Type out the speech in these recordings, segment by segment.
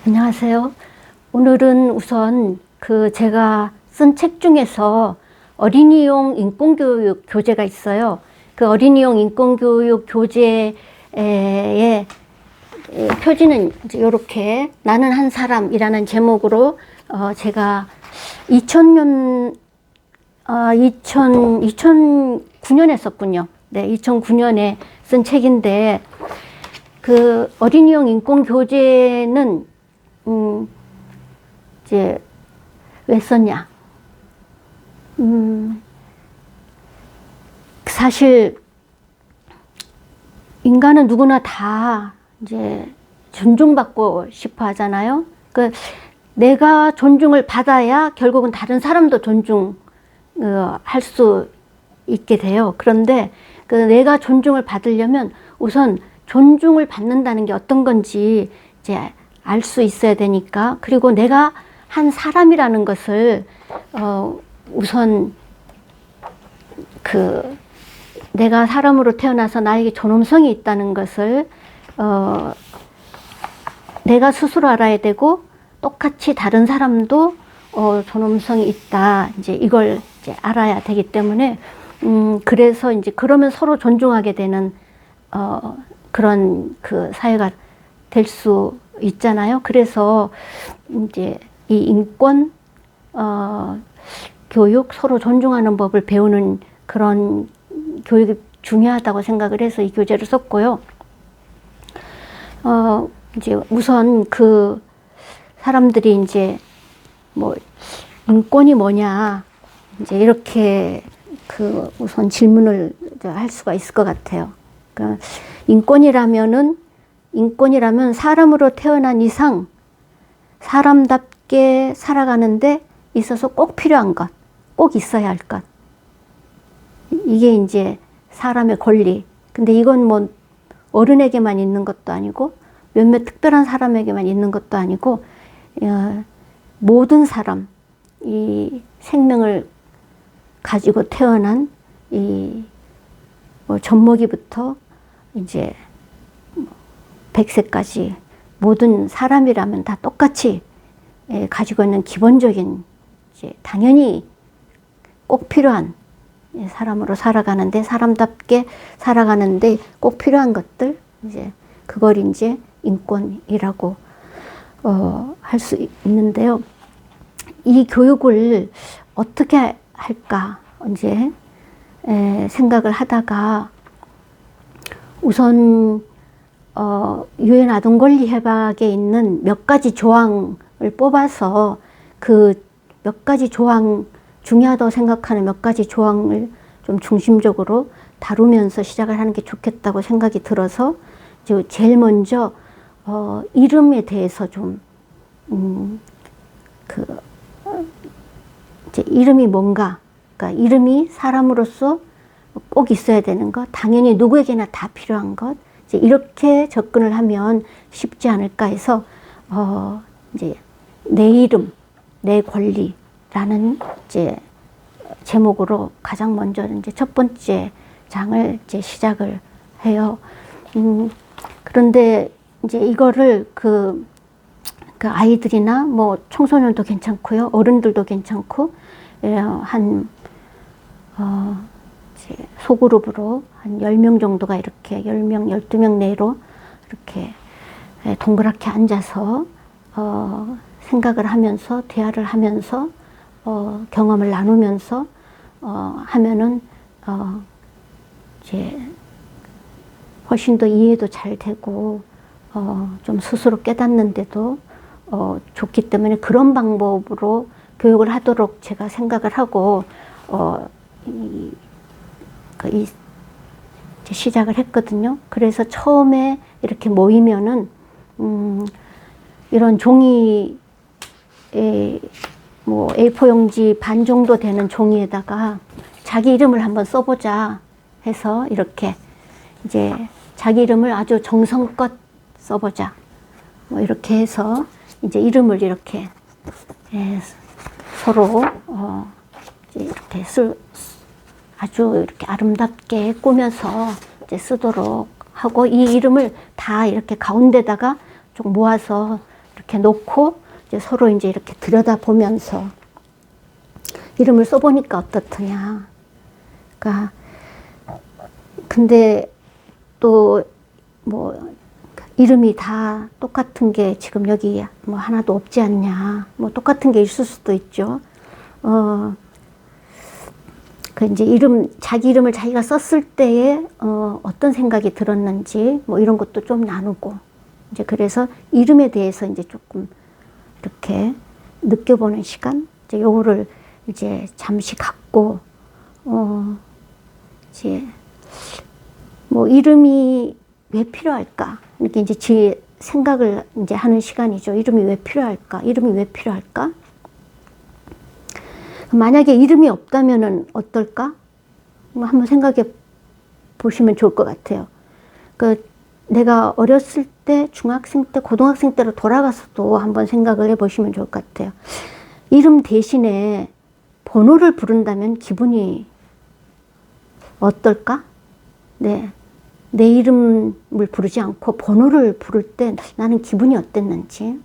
안녕하세요. 오늘은 우선 제가 쓴 책 중에서 어린이용 인권교육 교재가 있어요. 그 어린이용 인권교육 교재의 표지는 이렇게 나는 한 사람이라는 제목으로 제가 2009년에 썼군요. 네, 2009년에 쓴 책인데 그 어린이용 인권교재는 이제 왜 썼냐? 사실 인간은 누구나 다 이제 존중받고 싶어 하잖아요. 내가 존중을 받아야 결국은 다른 사람도 존중할 수 있게 돼요. 그런데 내가 존중을 받으려면 우선 존중을 받는다는 게 어떤 건지 이제 알 수 있어야 되니까, 그리고 내가 한 사람이라는 것을 우선 내가 사람으로 태어나서 나에게 존엄성이 있다는 것을 내가 스스로 알아야 되고, 똑같이 다른 사람도 존엄성이 있다, 이제 이걸 이제 알아야 되기 때문에 그래서 이제 그러면 서로 존중하게 되는 그런 사회가 될 수 있잖아요. 그래서 이제 이 인권 교육, 서로 존중하는 법을 배우는 그런 교육이 중요하다고 생각을 해서 이 교재를 썼고요. 이제 우선 사람들이 이제 뭐 인권이 뭐냐, 이제 이렇게 우선 질문을 할 수가 있을 것 같아요. 그러니까 인권이라면 사람으로 태어난 이상 사람답게 살아가는데 있어서 꼭 필요한 것, 꼭 있어야 할 것. 이게 이제 사람의 권리. 근데 이건 뭐 어른에게만 있는 것도 아니고 몇몇 특별한 사람에게만 있는 것도 아니고 모든 사람, 이 생명을 가지고 태어난 뭐 젖먹이부터 이제 100세까지 모든 사람이라면 다 똑같이 가지고 있는 기본적인, 이제 당연히 꼭 필요한, 사람으로 살아가는데, 사람답게 살아가는데 꼭 필요한 것들, 이제 그걸 이제 인권이라고 할 수 있는데요. 이 교육을 어떻게 할까 이제 생각을 하다가 우선 유엔 아동권리협약에 있는 몇 가지 조항을 뽑아서 그 몇 가지 조항, 중요하다고 생각하는 몇 가지 조항을 좀 중심적으로 다루면서 시작을 하는 게 좋겠다고 생각이 들어서 제일 먼저 이름에 대해서 좀 이제 이름이 뭔가, 그러니까 이름이 사람으로서 꼭 있어야 되는 것, 당연히 누구에게나 다 필요한 것, 이제 이렇게 접근을 하면 쉽지 않을까 해서 이제 내 이름, 내 권리라는 이제 제목으로 가장 먼저 이제 첫 번째 장을 이제 시작을 해요. 그런데 이제 이거를 그 아이들이나 뭐 청소년도 괜찮고요, 어른들도 괜찮고, 이제 소그룹으로 한 10명 정도가 이렇게 10명, 12명 내로 이렇게 동그랗게 앉아서 생각을 하면서, 대화를 하면서, 경험을 나누면서 하면은 이제 훨씬 더 이해도 잘 되고 좀 스스로 깨닫는데도 좋기 때문에 그런 방법으로 교육을 하도록 제가 생각을 하고 시작을 했거든요. 그래서 처음에 이렇게 모이면은 이런 종이 뭐 A4 용지 반 정도 되는 종이에다가 자기 이름을 한번 써보자 해서 이렇게 이제 자기 이름을 아주 정성껏 써보자, 뭐 이렇게 해서 이제 이름을 이렇게 서로 이렇게 아주 이렇게 아름답게 꾸며서 이제 쓰도록 하고, 이 이름을 다 이렇게 가운데다가 좀 모아서 이렇게 놓고 이제 서로 이제 이렇게 들여다보면서 이름을 써보니까 어떻더냐. 그러니까 근데 또 뭐 이름이 다 똑같은 게 지금 여기 뭐 하나도 없지 않냐. 뭐 똑같은 게 있을 수도 있죠. 그 이제 자기 이름을 자기가 썼을 때에 어떤 생각이 들었는지 뭐 이런 것도 좀 나누고 이제 그래서 이름에 대해서 이제 조금 이렇게 느껴보는 시간 이제 요거를 이제 잠시 갖고 이제 뭐 이름이 왜 필요할까 이렇게 이제 제 생각을 이제 하는 시간이죠. 이름이 왜 필요할까? 이름이 왜 필요할까? 만약에 이름이 없다면은 어떨까? 한번 생각해 보시면 좋을 것 같아요. 그 내가 어렸을 때, 중학생 때, 고등학생 때로 돌아가서도 한번 생각을 해 보시면 좋을 것 같아요. 이름 대신에 번호를 부른다면 기분이 어떨까? 네. 내 이름을 부르지 않고 번호를 부를 때 나는 기분이 어땠는지.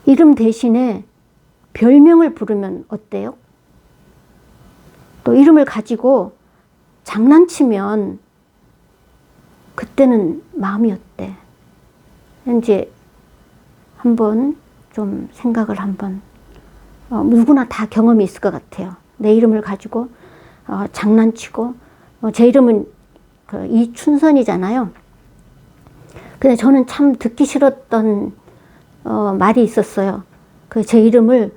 이름 대신에 별명을 부르면 어때요? 또 이름을 가지고 장난치면 그때는 마음이 어때? 이제 한번 좀 생각을 한번 누구나 다 경험이 있을 것 같아요. 내 이름을 가지고 장난치고 제 이름은 이춘선이잖아요. 근데 저는 참 듣기 싫었던 말이 있었어요. 제 이름을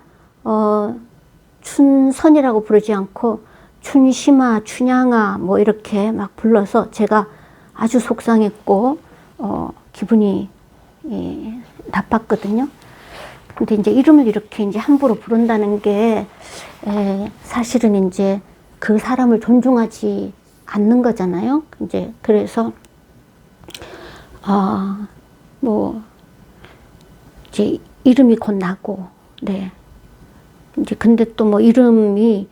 춘선이라고 부르지 않고 춘심아, 춘향아 뭐 이렇게 막 불러서 제가 아주 속상했고 기분이 나빴거든요. 근데 이제 이름을 이렇게 이제 함부로 부른다는 게 사실은 이제 그 사람을 존중하지 않는 거잖아요. 이제 그래서 뭐 이제 이름이 곧 나고, 네. 이제 근데 또 뭐 이름이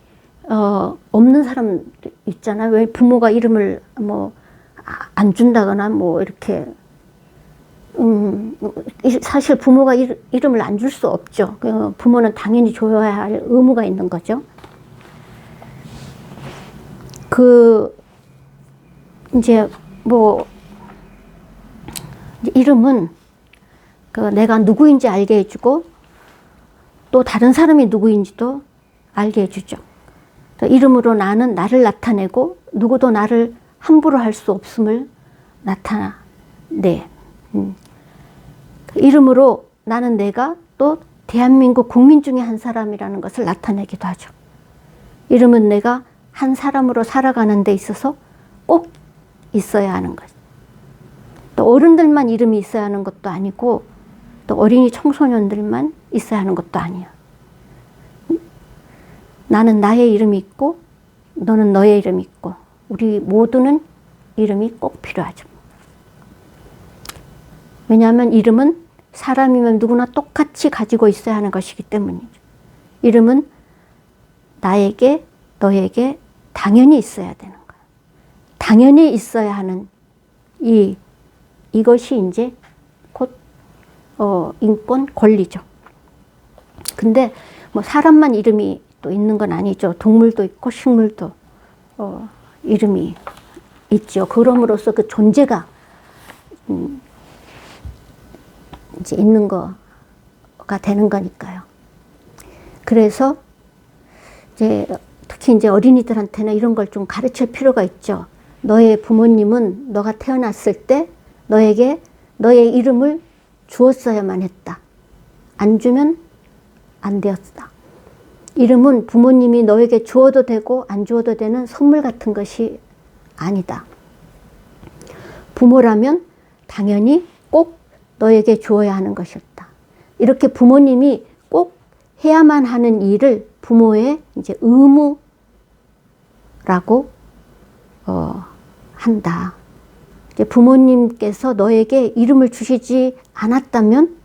없는 사람 있잖아요. 왜 부모가 이름을 뭐 안 준다거나 뭐 이렇게 사실 부모가 이름을 안 줄 수 없죠. 부모는 당연히 줘야 할 의무가 있는 거죠. 이제 뭐 이름은 내가 누구인지 알게 해주고 또 다른 사람이 누구인지도 알게 해주죠. 이름으로 나는 나를 나타내고 누구도 나를 함부로 할 수 없음을 나타내. 이름으로 나는 내가 또 대한민국 국민 중에 한 사람이라는 것을 나타내기도 하죠. 이름은 내가 한 사람으로 살아가는 데 있어서 꼭 있어야 하는 것. 또 어른들만 이름이 있어야 하는 것도 아니고 또 어린이 청소년들만 있어야 하는 것도 아니에요. 나는 나의 이름이 있고 너는 너의 이름이 있고 우리 모두는 이름이 꼭 필요하죠. 왜냐하면 이름은 사람이면 누구나 똑같이 가지고 있어야 하는 것이기 때문이죠. 이름은 나에게 너에게 당연히 있어야 되는 거예요. 당연히 있어야 하는 이것이 이제 곧 인권 권리죠. 근데 뭐 사람만 이름이 또 있는 건 아니죠. 동물도 있고 식물도 이름이 있죠. 그럼으로써 그 존재가 이제 있는 거가 되는 거니까요. 그래서 이제 특히 이제 어린이들한테는 이런 걸 좀 가르칠 필요가 있죠. 너의 부모님은 너가 태어났을 때 너에게 너의 이름을 주었어야만 했다. 안 주면 안 되었다. 이름은 부모님이 너에게 주어도 되고 안 주어도 되는 선물 같은 것이 아니다. 부모라면 당연히 꼭 너에게 주어야 하는 것이었다. 이렇게 부모님이 꼭 해야만 하는 일을 부모의 이제 의무라고 한다. 이제 부모님께서 너에게 이름을 주시지 않았다면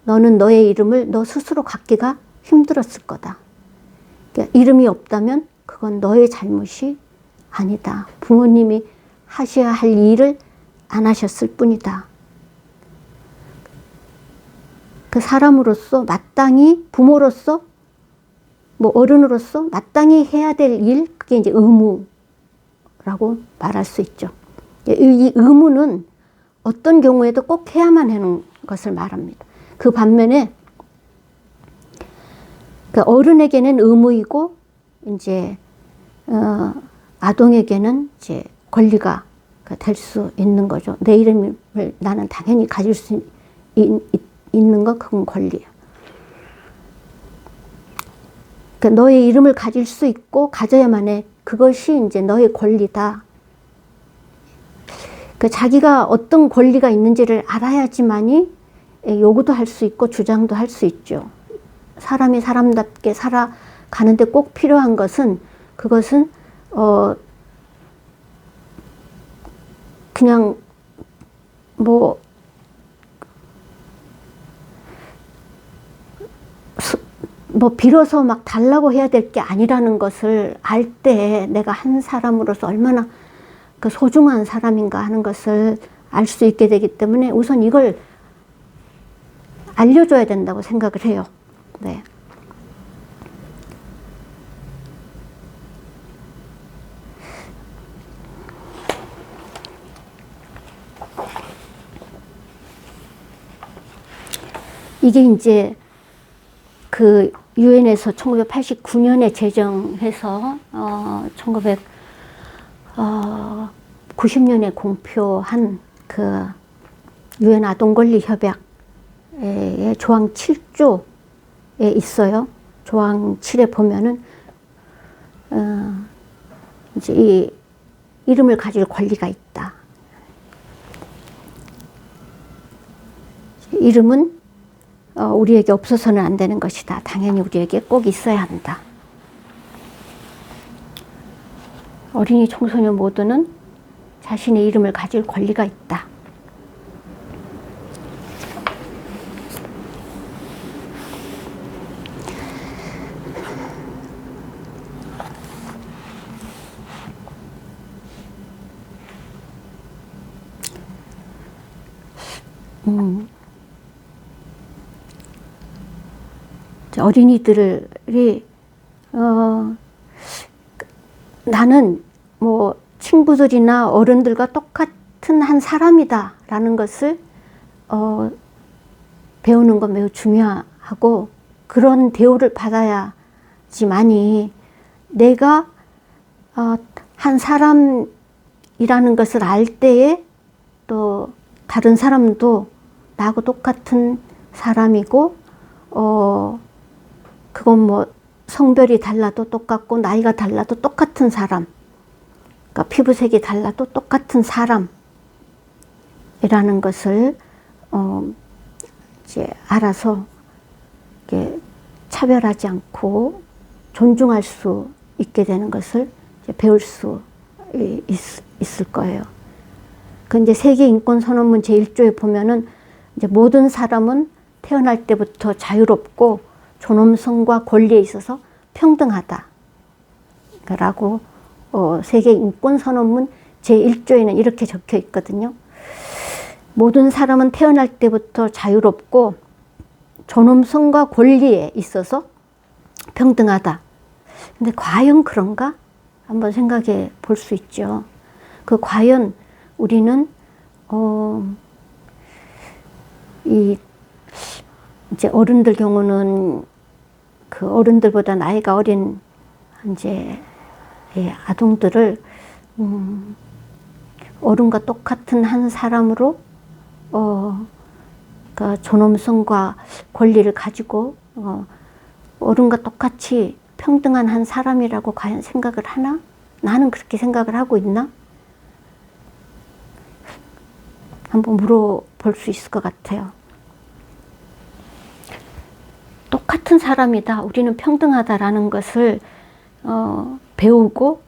너는 너의 이름을 너 스스로 갖기가 힘들었을 거다. 그러니까 이름이 없다면 그건 너의 잘못이 아니다. 부모님이 하셔야 할 일을 안 하셨을 뿐이다. 그 사람으로서 마땅히 부모로서 뭐 어른으로서 마땅히 해야 될 일, 그게 이제 의무라고 말할 수 있죠. 이 의무는 어떤 경우에도 꼭 해야만 하는 것을 말합니다. 그 반면에 그 어른에게는 의무이고 이제 아동에게는 이제 권리가 될 수 있는 거죠. 내 이름을 나는 당연히 가질 수 있는 거, 그건 권리야. 그러니까 너의 이름을 가질 수 있고 가져야만 해. 그것이 이제 너의 권리다. 그 자기가 어떤 권리가 있는지를 알아야지만이 요구도 할 수 있고 주장도 할 수 있죠. 사람이 사람답게 살아가는데 꼭 필요한 것은 그것은 그냥 뭐 빌어서 막 달라고 해야 될 게 아니라는 것을 알 때 내가 한 사람으로서 얼마나 그 소중한 사람인가 하는 것을 알 수 있게 되기 때문에 우선 이걸 알려줘야 된다고 생각을 해요. 네. 이게 이제 그 유엔에서 1989년에 제정해서 1990년에 공표한 그 유엔 아동권리 협약의 조항 7조에 있어요. 조항 7에 보면은 이제 이 이름을 가질 권리가 있다. 이름은 우리에게 없어서는 안 되는 것이다. 당연히 우리에게 꼭 있어야 한다. 어린이 청소년 모두는 자신의 이름을 가질 권리가 있다. 어린이들이 나는 뭐 친구들이나 어른들과 똑같은 한 사람이다 라는 것을 배우는 건 매우 중요하고 그런 대우를 받아야지만이 내가 한 사람이라는 것을 알 때에 또 다른 사람도 나하고 똑같은 사람이고 그건 뭐 성별이 달라도 똑같고 나이가 달라도 똑같은 사람, 그러니까 피부색이 달라도 똑같은 사람이라는 것을 이제 알아서 이렇게 차별하지 않고 존중할 수 있게 되는 것을 이제 배울 수 있을 거예요. 그 이제 세계 인권 선언문 제1조에 보면은 이제 모든 사람은 태어날 때부터 자유롭고 존엄성과 권리에 있어서 평등하다. 라고 세계 인권 선언문 제1조에는 이렇게 적혀 있거든요. 모든 사람은 태어날 때부터 자유롭고 존엄성과 권리에 있어서 평등하다. 근데 과연 그런가? 한번 생각해 볼 수 있죠. 그 과연 우리는 이제 어른들 경우는 그 어른들보다 나이가 어린 이제 아동들을 어른과 똑같은 한 사람으로 그 존엄성과 권리를 가지고 어른과 똑같이 평등한 한 사람이라고 과연 생각을 하나? 나는 그렇게 생각을 하고 있나? 한번 물어볼 수 있을 것 같아요. 똑같은 사람이다. 우리는 평등하다라는 것을 배우고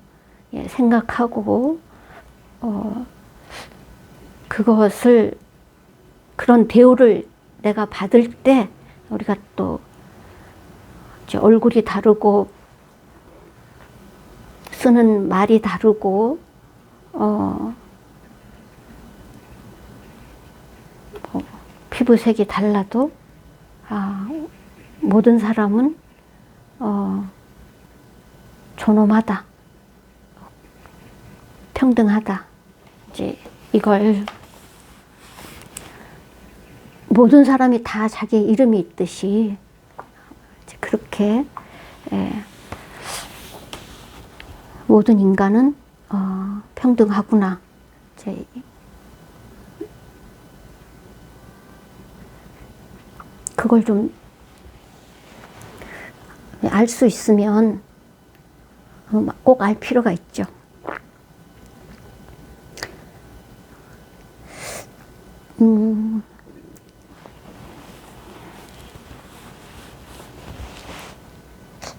생각하고 그것을 그런 대우를 내가 받을 때 우리가 또 이제 얼굴이 다르고 쓰는 말이 다르고 피부색이 달라도 모든 사람은 존엄하다, 평등하다. 이제 이걸 모든 사람이 다 자기 이름이 있듯이 이제 그렇게 모든 인간은 평등하구나. 이제 그걸 좀 알 수 있으면 꼭 알 필요가 있죠.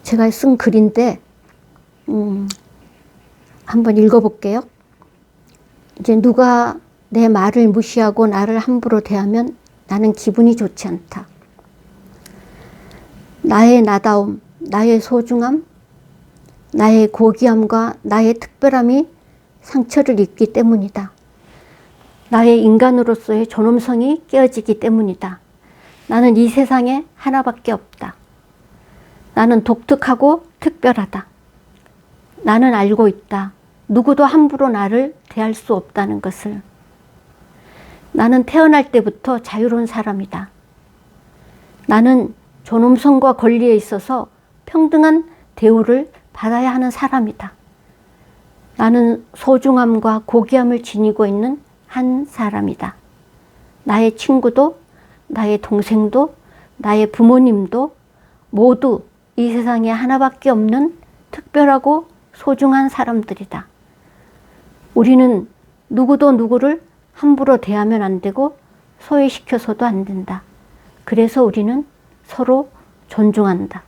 제가 쓴 글인데 한번 읽어볼게요. 이제 누가 내 말을 무시하고 나를 함부로 대하면 나는 기분이 좋지 않다. 나의 나다움, 나의 소중함, 나의 고귀함과 나의 특별함이 상처를 입기 때문이다. 나의 인간으로서의 존엄성이 깨어지기 때문이다. 나는 이 세상에 하나밖에 없다. 나는 독특하고 특별하다. 나는 알고 있다. 누구도 함부로 나를 대할 수 없다는 것을. 나는 태어날 때부터 자유로운 사람이다. 나는 존엄성과 권리에 있어서 평등한 대우를 받아야 하는 사람이다. 나는 소중함과 고귀함을 지니고 있는 한 사람이다. 나의 친구도, 나의 동생도, 나의 부모님도 모두 이 세상에 하나밖에 없는 특별하고 소중한 사람들이다. 우리는 누구도 누구를 함부로 대하면 안 되고 소외시켜서도 안 된다. 그래서 우리는 서로 존중한다.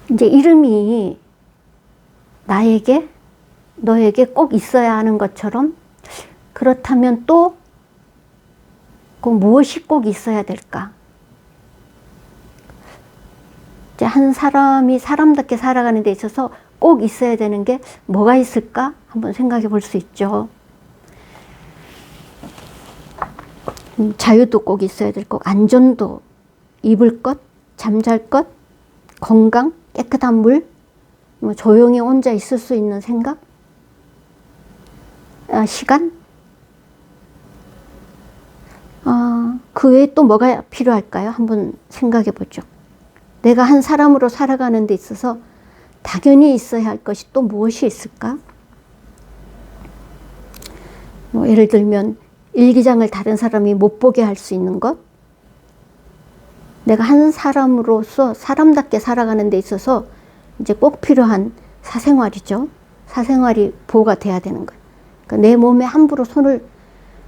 이제 이름이 나에게, 너에게 꼭 있어야 하는 것처럼, 그렇다면 또 꼭 무엇이 꼭 있어야 될까? 이제 한 사람이 사람답게 살아가는 데 있어서 꼭 있어야 되는 게 뭐가 있을까? 한번 생각해 볼 수 있죠. 자유도 꼭 있어야 될 것, 안전도, 입을 것, 잠잘 것, 건강, 깨끗한 물, 조용히 혼자 있을 수 있는 생각, 시간, 그 외에 또 뭐가 필요할까요? 한번 생각해 보죠. 내가 한 사람으로 살아가는 데 있어서 당연히 있어야 할 것이 또 무엇이 있을까? 예를 들면 일기장을 다른 사람이 못 보게 할 수 있는 것, 내가 한 사람으로서 사람답게 살아가는 데 있어서 이제 꼭 필요한 사생활이죠. 사생활이 보호가 돼야 되는 것. 그러니까 내 몸에 함부로 손을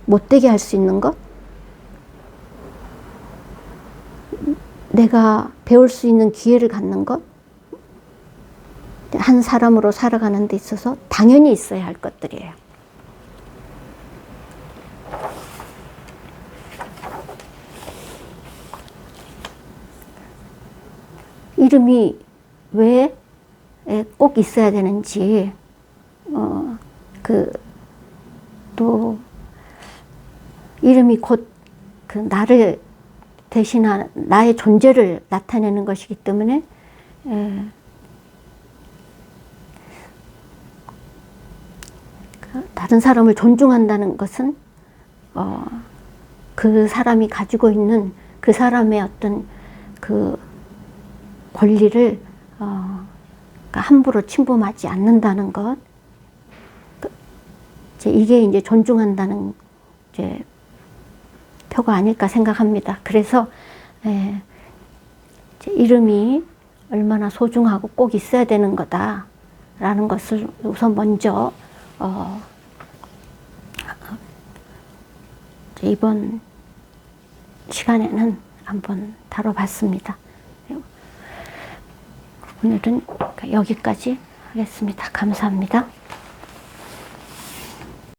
못 대게 할 수 있는 것, 내가 배울 수 있는 기회를 갖는 것, 한 사람으로 살아가는 데 있어서 당연히 있어야 할 것들이에요. 이름이 왜 꼭 있어야 되는지, 또 이름이 곧 나를 대신한 나의 존재를 나타내는 것이기 때문에 다른 사람을 존중한다는 것은 그 사람이 가지고 있는 그 사람의 어떤 그 권리를 함부로 침범하지 않는다는 것, 이게 이제 존중한다는 이제 표가 아닐까 생각합니다. 그래서 이름이 얼마나 소중하고 꼭 있어야 되는 거다라는 것을 우선 먼저 이번 시간에는 한번 다뤄봤습니다. 오늘은 여기까지 하겠습니다. 감사합니다.